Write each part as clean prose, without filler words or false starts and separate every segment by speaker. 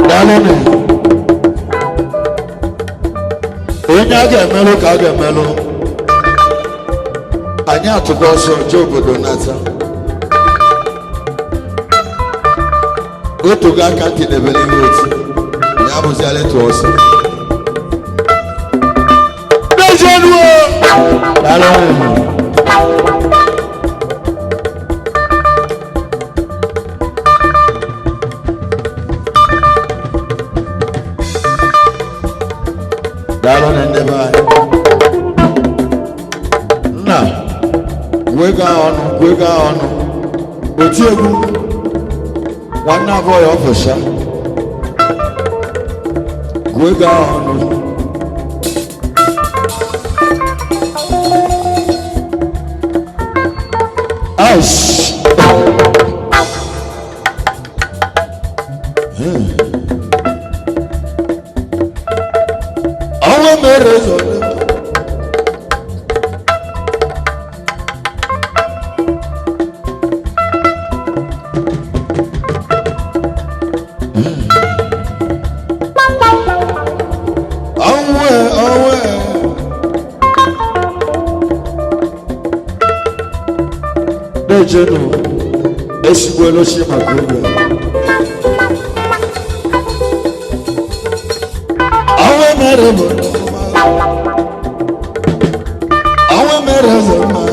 Speaker 1: Dalone. Onye a ga-emelụ ka a ga-emelụ. Anyị atụgo ọsọ je obodo nata. Otu ga aka ntị n'ebele ihe otu. Ya bụzi alịtụ ọsọ. Dejenuo! Dalone. Dalone ndebe anyị. Nna, gwega ọnụ. Oti egwu. Nwanne abụọ ya ọfụsha. Gwega ọnụ. Aish. Ọnwa mere zọrọ. Dejenu esigbo eloshi maka oge. Awe mere bụ awe mere zema.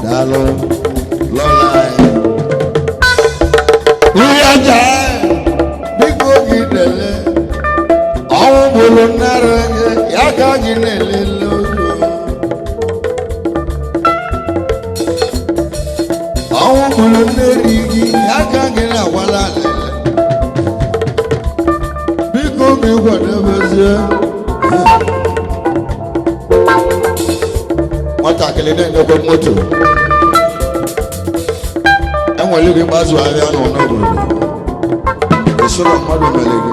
Speaker 1: Dalo lolai. Uyaja. Ya ka gị na-elele oyo. Ọnwụ bụrụ mmeri gị, ya ka gị na-agwala alele. Biko gị kwadebezie. Nwatakịrị na-enyekwa moto. Enwere gị mgbazụ ahịa nọ n'obodo. Esoro mmadụ mere gị.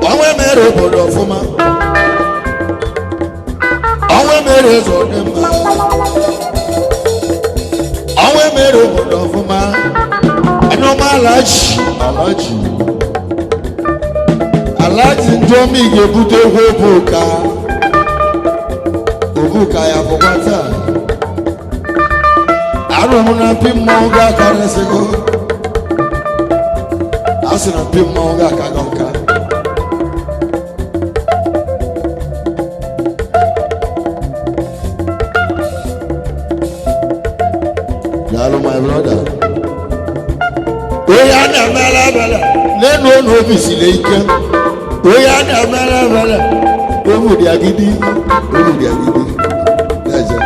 Speaker 1: Onwe mere obodo ọfụma. Onwe mere eze ọdịmma. Onwe mere obodo ọfụma. Anụma alaji ndị omi ga-ebute egwu obuka ya bụkwa taa. Arụmụ na mpi mmọnwụ ga-akarịsịgo. A sị na mpi mmọnwụ ga-akago nka. Hello, my brother. Oya na mela bela. Lẹ́nu ọ̀nà ọ́fíìsì lè jẹ́. Oya na mela bela. Olùdí agídí. Lẹ́jẹ̀.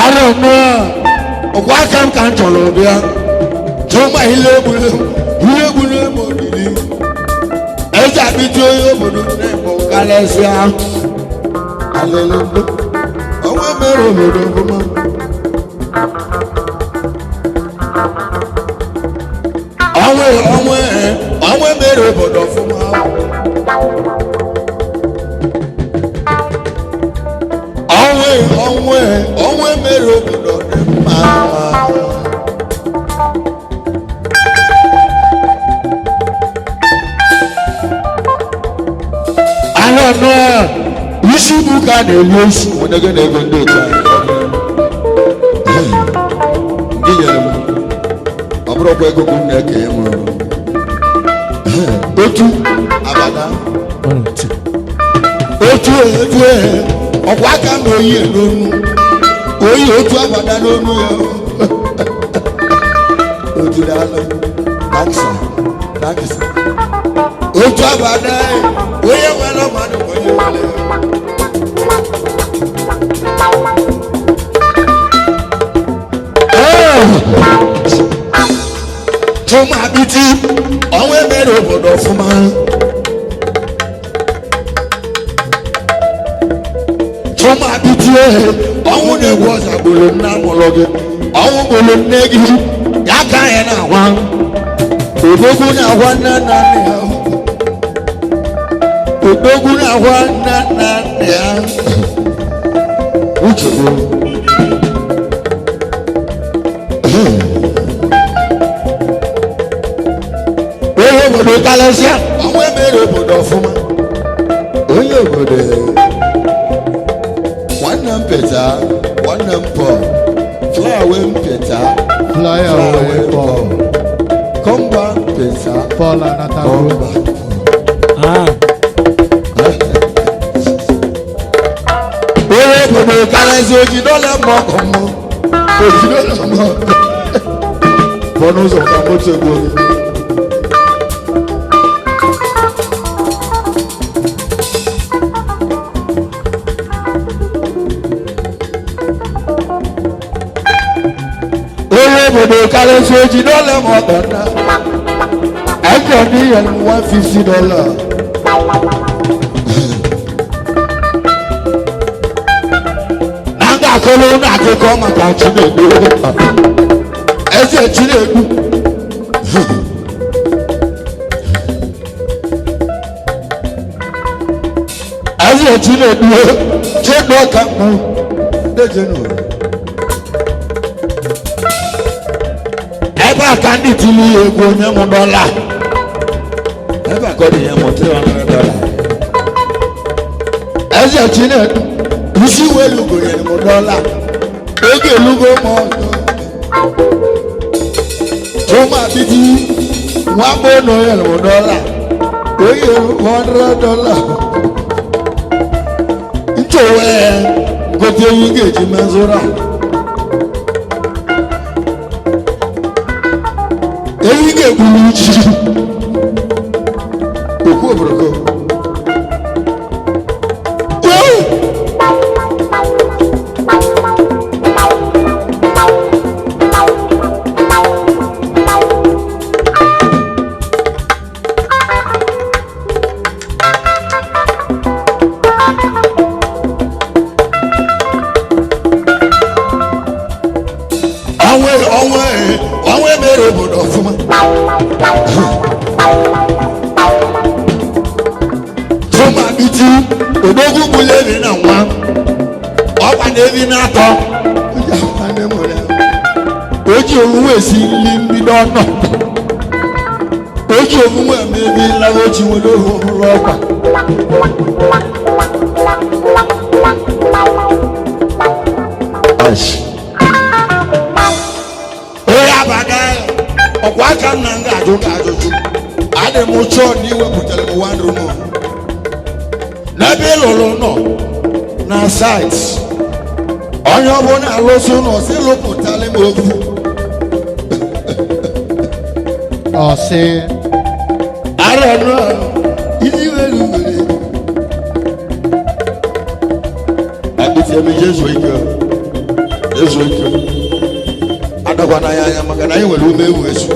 Speaker 1: Àrùn náà. Ọ̀pọ̀ akáǹkà ń tọ̀lọ̀ bíá. Jọba ilé ebule mọ̀lìlì. Ẹja bí tí ó yóò bòdó ní ìmọ̀ kálẹ̀ sí á. Alẹ́lẹ́gbẹ́. Ọwọ́ mẹ́rin òbòdó fún mọ́. Ọwọ́ mẹ́rin òbòdó fún mọ́. Ọwọ́ mẹ́rin òbòdó ní mọ́. Isi buka na-eli osu onye na-ego ndị otu anyị. Ndị nyere m ọ bụrụkwa ego bụ na-eke ya nwere otu abada otu ọkwa aka na oyi n'onu oyi otu abada n'onu ya otu dala dakisa otu abada onye nwere mmadụ onye nwere Tuma biti ọnwa emere obodo ọfụma. Tuma biti ọnwụ na-egwu ọza gburu nna mụrụ gị. Ọnwụ gburu nne gị ya ka anyị na-agwa. Odogwu na-agwa nne na nne ya. Odogwu na-agwa nne na nne ya. Uche bụ. Onye obodo kalesịa ọnwa emere obodo ọfụma. Onye obodo nwanne m peta nwanne m pọ flawe m peta flawe pọ kọmba peta
Speaker 2: Paula Natago.
Speaker 1: Onye obodo kalesịa ojidola mmọkọ mụ ojidola mmọkọ pọ n'ụzọ ka moto egwu. Obodo kalesi oji dọla ma ọkọ na ẹjọ ní yẹn $150. N'anga akọlọ ụlọ akụkọ maka Chinedu eze Chinedu eze Chinedu Chinedu ọka mkpu dejenu. Ebe a ka ndị tili egwu onye mụ dọla. Ebe a ka ọ dị ya mụ $300. Eze Chinedu isi welu gonyere mụ dọla. Oge elugo m ọzọ. Tuma biti nwa mgbe na onye mụ dọla. Oge $100. Nchowe gote ewu ga-eji mezụra. Eyi ga-egburu ji okwu oboroko. Ọnwa emere obodo ọfụma. Tuma biti odogwu gbule ebi na nwa ọkwa na ebi na-atọ. O ji omume esi nri mbido ọnọ. O ji omume eme ebi nlawa o ji nwere ọhụrụ ọkwa. Ọkwa aka m na nga ajụ ka ajụjụ adị m chọọ na iwepụtara m one room n'ebe ị lụrụ nọ na site onye ọbụla alụsị ụlọ si lụpụtara m ofu
Speaker 2: Ọsị.
Speaker 1: arịanụ isi were were akpịsị ebe jesu ike adakwana ya anya maka na anyị nwere ume ewu esu.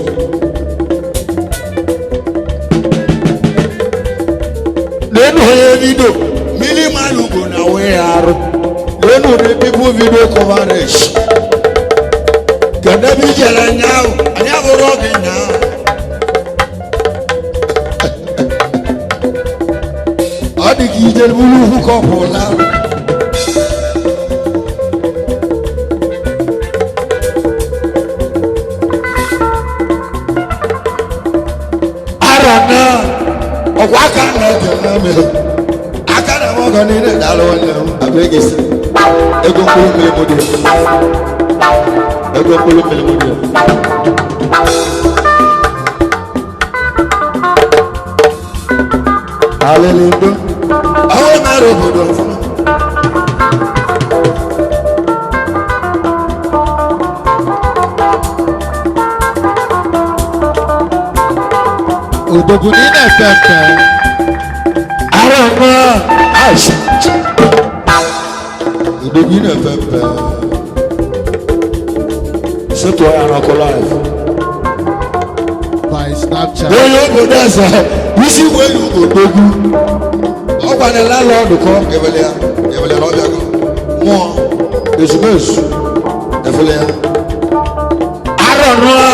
Speaker 1: N'enu onye vidio mmiri mmanụ ugbo na wee ya arụ. N'enu ụdị pipu vidio coverage. Kedu ebe i jere nyaahụ anyị abụrụ oge nyaahụ. Ọ dị ka ijere buru ukwu kọpụ n'arụ. Ọkwa aka na-eje n'amịrị aka na m ọgọ niile dara onye abụ egesi ego mkpụrụ mmiri mụ dị ego mkpụrụ mmiri mụ dị. Hallelujah. Ọnwa mere obodo ọfụma.
Speaker 2: Odogwu ní na-epepe.
Speaker 1: Ara mma aṣọ. Odogwu na-epepe. Ọ̀sẹ̀tọ̀ ya n'ọkọ live.
Speaker 2: By Snapchat.
Speaker 1: Wọ́n yóò bò dẹ́ sẹ́, wíṣí wọ́n yóò bò dógú. Ọgbà ni lálọ́ọ̀dù kọ́ ẹ̀fẹ̀lẹ̀ ya lọ́bẹ̀ kọ́. Mọ́ èsùmẹ̀sù ẹ̀fẹ̀lẹ̀ ya. Arọ̀ náà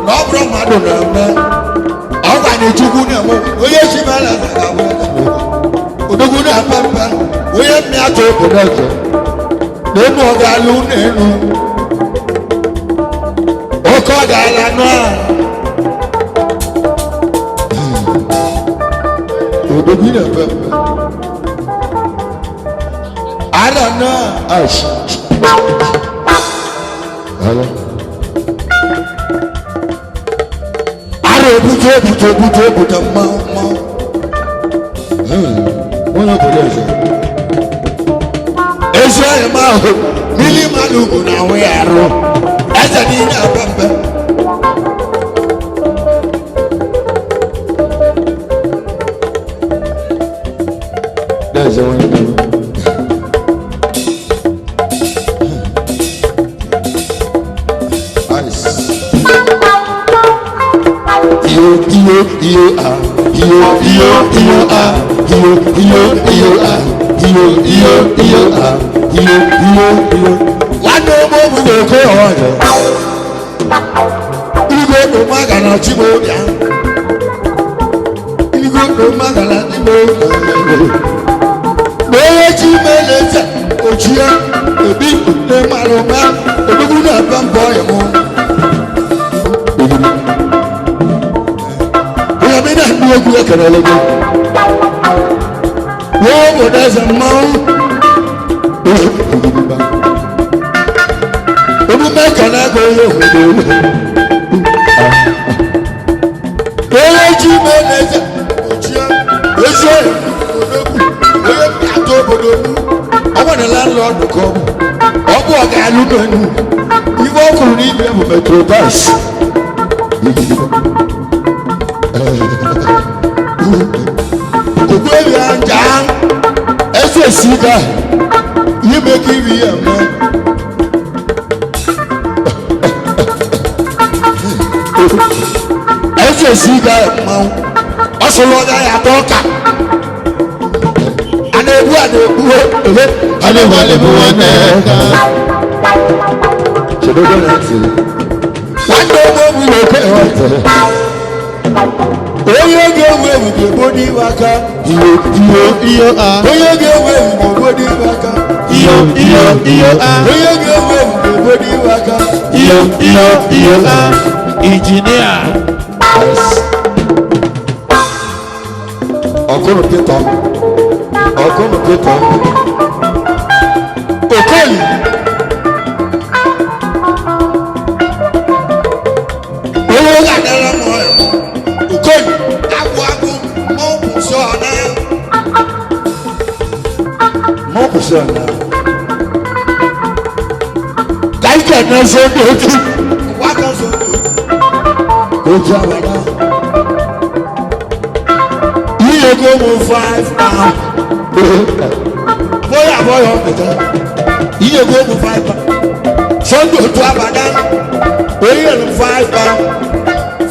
Speaker 1: n'ọ̀bùrọ̀ mmadụ na-eme. Ọgbà ni Chukwu na-eme. Onye si mẹ́lẹ̀ ẹ̀fẹ̀ odogwu na-eme mpe. Onye mmịatụ obodo ọzọ. N'enu ọ ga-alụ n'enu. Oke ọ ga-ala n'ụwa. Odogwu na-eme mpe. Ara náà. Ara ebute mmanwụ. Wọ́n yóò bọ̀dọ̀ ẹ̀sẹ̀. Ezi ọ̀yẹ̀ máa hù nílí mmadụ ugwu na ahụ ya arụ. Eze niile abambe. Eze onye na-eme. Nwanne ụmụ ụmụ na-eke ọjọọ. Igwe ụmụaka na Chimodia. Igwe ụmụaka na Chimodia. N'onye ji ime na-eze ochie ebi nne mmadụ ma odogwu na-ebe mbọ ya mụ. Onye mi na-ekwu okwu ekelele gị. Wọ́n obodo eze mmanwụ. Omume ekele ego onye obodo ụlọ. Onye ji ime na-eze ochie ezi oyi odogwu onye atọ obodo mu. Ọ nwere landlọdụ ka ọ bụ. Ọ bụ ọga-alụ n'enu. Ibe ọ kwuru n'ibe bụ Metrobus. Ogbebi anja eze sika ihe meke iri ya eme. Eze sika mmanwụ ọsụlụ ọga ya atọ ọka. A na-egbu ele.
Speaker 2: A na-egbu nwanne ka.
Speaker 1: Chedogo na ntị. Nwanne ụmụ obi na-eke ntị. Onye ga-ewu ewu ga-egbo n'ihu aka.
Speaker 2: Iyo a.
Speaker 1: Onye ga-ewu ewu ga-egbo n'ihu aka.
Speaker 2: Iyo a.
Speaker 1: Onye ga-ewu ewu ga-egbo n'ihu aka.
Speaker 2: Iyo a. Injinia.
Speaker 1: Ọkụrụ Pita. Okoye. Onye ga-adara m ọya. Okoye. Agwụ mọpụsị ọna. Ka ike na-eso ndị otu. Nwaka so ndị otu abada. Ihe ego ụmụ 5 pound. Bóyá bọ́yọ̀ ọ̀pẹ̀tẹ̀. Ihe ego ụmụ 5 pound. Sunday otu abada. Oye nu 5 pound.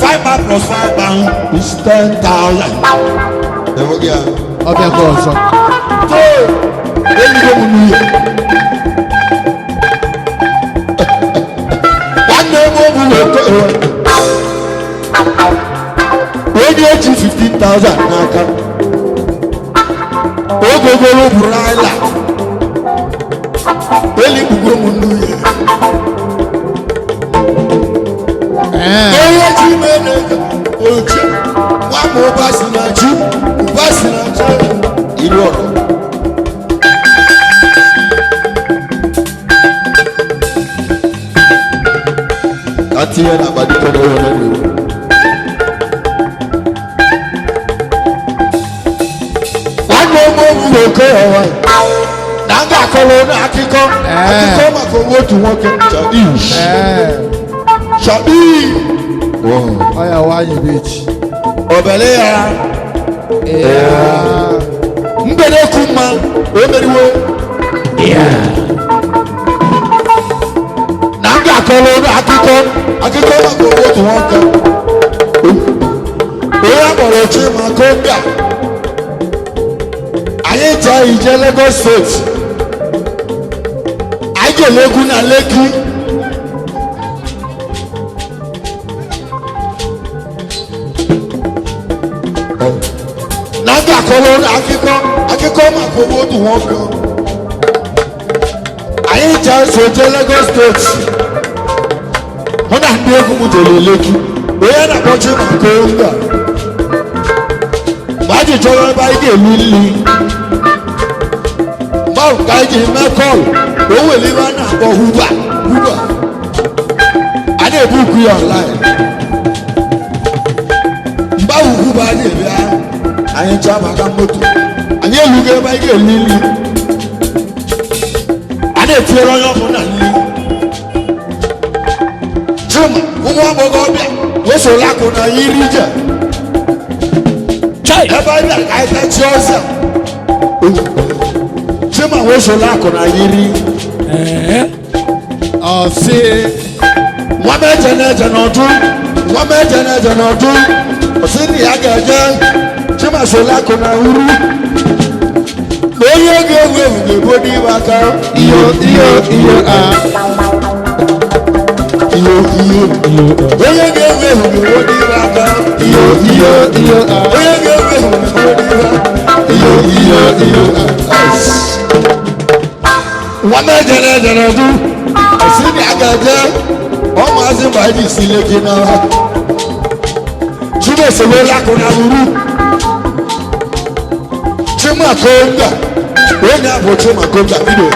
Speaker 1: 5 pound plus 5 pound is 10,000. Ẹ̀fọ́ kí a.
Speaker 2: Ọbẹ̀ kọ̀ ọ̀sọ́.
Speaker 1: So, èyí ló mú mi yẹ. Wọ́n ní ọmọ ògùn lè tó ẹ̀rọ. Wọ́n ní ojú 15,000 n'aka. Ogogoro buru ala. Eli gbugbo m nnu yẹ. Onye ji ime na-ege oche nwa ma ụba si na chi ilu ọrụ. Ka tinye na agbadito na ụlọ n'elu. Nwanne ụmụ ụmụ na-eke ọwa na nga akọrọ n'akụkọ maka onwe otu nwoke Shadi.
Speaker 2: Ọya nwanyị beach.
Speaker 1: Obele ya. Mbele kuma o meriwo. Na nga akọ akọlọ akụkọ akụkọ maka otu nwoke onye akpọrọ Chimakonga anyị jee ije Lagos steeti anyị jere egwu na Lekki na ndị akọlọ akụkọ maka otu nwoke anyị jee soje Lagos steeti hụ na ndị egwu m jere Lekki onye na-akpọ Chimakonga mgbe anyị chọrọ ebe anyị ga-elu nri mgbe ahụ ka anyị ji mee kọlụ o were ibe a na-akpọ huba a na-ebu ukwu ya online mgbe ahụ huba a na-ebia anyị chaa maka moto anyị elugo ebe anyị ga-elu nri a na-etinyere onye ọbụla na nri Chima ụmụ agbọghọbịa wesola akụ na iri ije ebe anyị bịara ka anyị tachi ọzọ Chima wesola akụ na iri
Speaker 2: ọsị
Speaker 1: nwa m eje na-eje n'ọdụ ọsị na ya ga-eje Chima sola akụ na uru na onye ga-ewu ewu ga-ebo n'ime aka
Speaker 2: iyo a
Speaker 1: onye ga-ewu ewu ga-ewo n'ime aka
Speaker 2: iyo a
Speaker 1: onye ga-ewu ewu ga-ewo n'ime aka nwa m eje na-eje n'ọdụ ọsị na ya ga-eje ọmụazị mgbe anyị si Lekki n'agha Chima esola akụ na uru Chimakonga onye abụ Chimakonga bido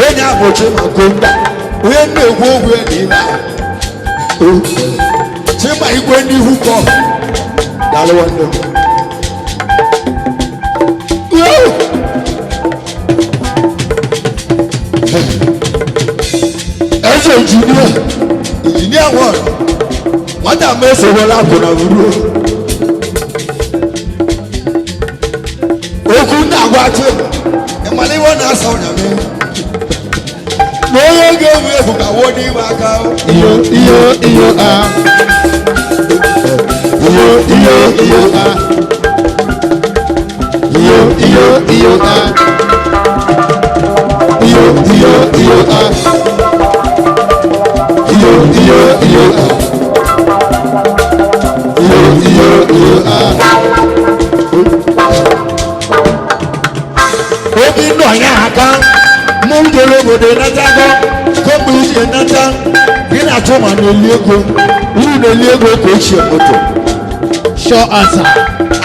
Speaker 1: onye abụ Chimakonga onye na-ekwu okwu ya n'ime ahụ Chima igwe n'ihu kọ daalụ nwanne m eze injinia nwere nwata m esowola akụ na uru okwu na-agwa Chima ịmara iwe na-asa ọnya mee na onye ga-ewu ewu ka wuo n'ime aka
Speaker 2: iyo a iyo a iyo a
Speaker 1: obi nọ ya aka mụ jere obodo natago kemgbe ije nata gị na Chima na-eli ego uru na-eli ego ka ochie moto
Speaker 2: shọ asa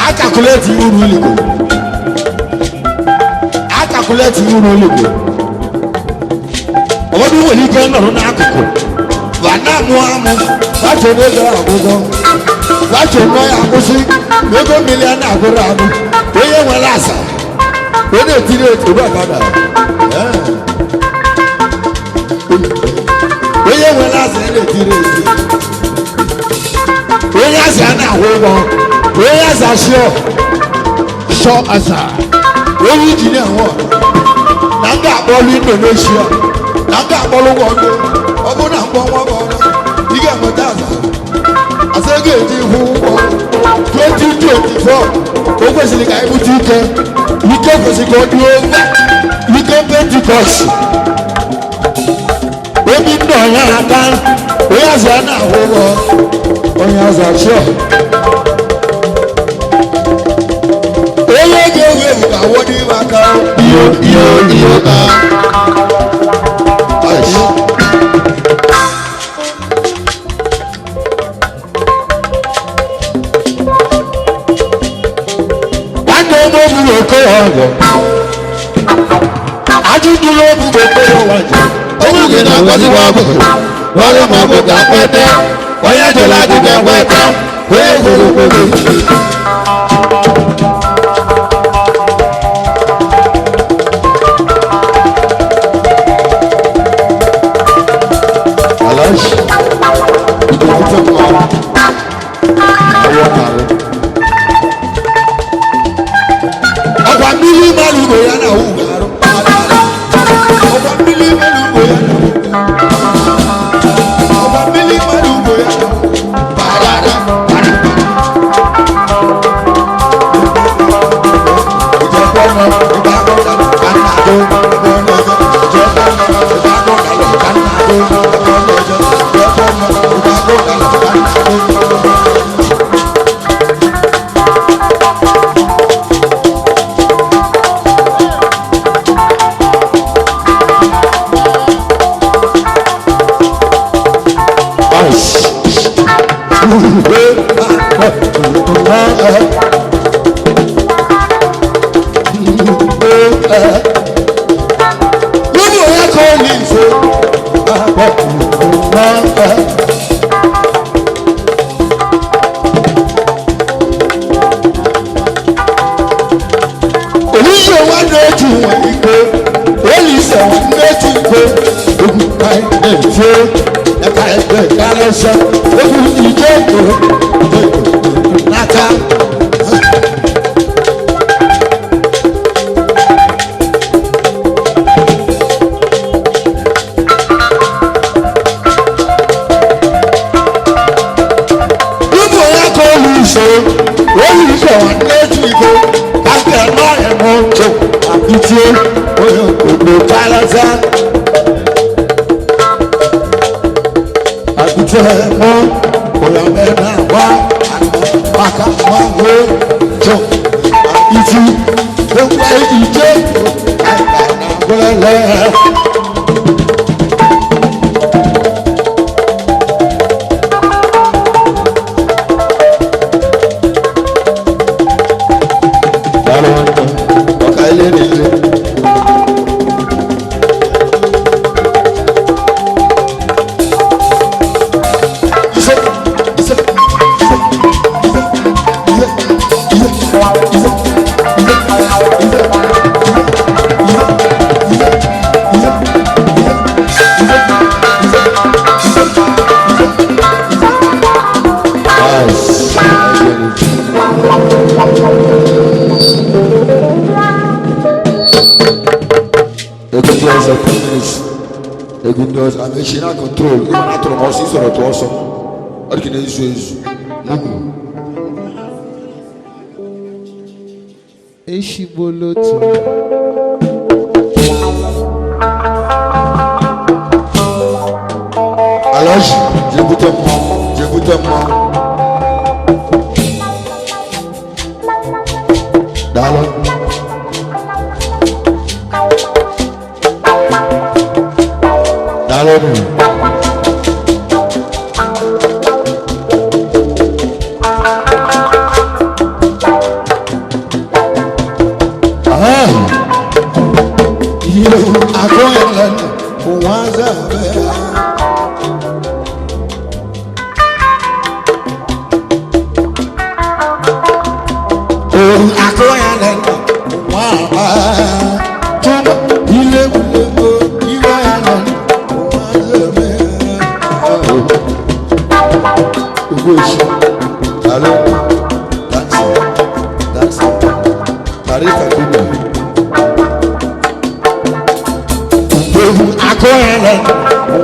Speaker 1: akakuleti uru uligbo ụfọdụ nwere ike nọrọ n'akụkụ ba na-amụ gbache n'ego agwụgwọ gbache nọ ya akwụsị na ego mmiri a na-agụrụ agụ onye nwere asa onye na-etiri etobe ọkada onye nwere asa ya na-etiri eti onye asa a na-akwụ ụgwọ onye asa
Speaker 2: shọ asa
Speaker 1: onye injinia nwụọ na ndị akpọlụ Indonesia na ndị akpọlụ ụgwọ ọ bụ na mkpọ nwa bụ ọrụ ị ga-enweta asa ga-eji hụ ụgwọ 2024 o kwesịrị ka anyị bute ike kwesịrị ka ọ dị ofe ike Pentikọst obi ndị ọnya aka onye azụ a na-ahụ ụgwọ onye azụ achọ onye ga-ewu ewu ka wuo n'ime aka
Speaker 2: iyo a
Speaker 1: nwanne ọmụ obu oke ọgọ ajụjụrụ obu oke ọgọ
Speaker 2: ọgwụ gị na-agọzikwa ọgwụ ọrụ ma ọgwụ ga-akwete onye jụrụ ajụ ga-enweta onye gwuru gwuru
Speaker 1: ọkwa mmiri mmadụ ugbo ya na-ahụ ụgarụ ọkwa mmiri mmadụ ugbo ya na-ahụ ìfẹ́ ogun káyọ̀ ìfẹ́ ẹ̀ka ẹ̀gbẹ́ kálẹ́sẹ̀ ogun ìjẹ́ ìjọ n'aka. Ibu ya ka olu iso olu iso wa n'etu ibo kake nọ ẹmọ tó àbítie onye ògbò kálẹ́sẹ̀. Àbítie ẹmọ oyà mẹ́ta wá àkàkà wá wó tó àbítí gbogbo ìjẹ́ àgbàlagbọ́lẹ̀. Ọ̀ka ilé nílé. Egundos, a mexer controle, e na troca assim só tô só. Olha que nem isso.
Speaker 2: Eshiboloto.
Speaker 1: Alors, j'écoute moi. Dalo.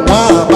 Speaker 1: Wow.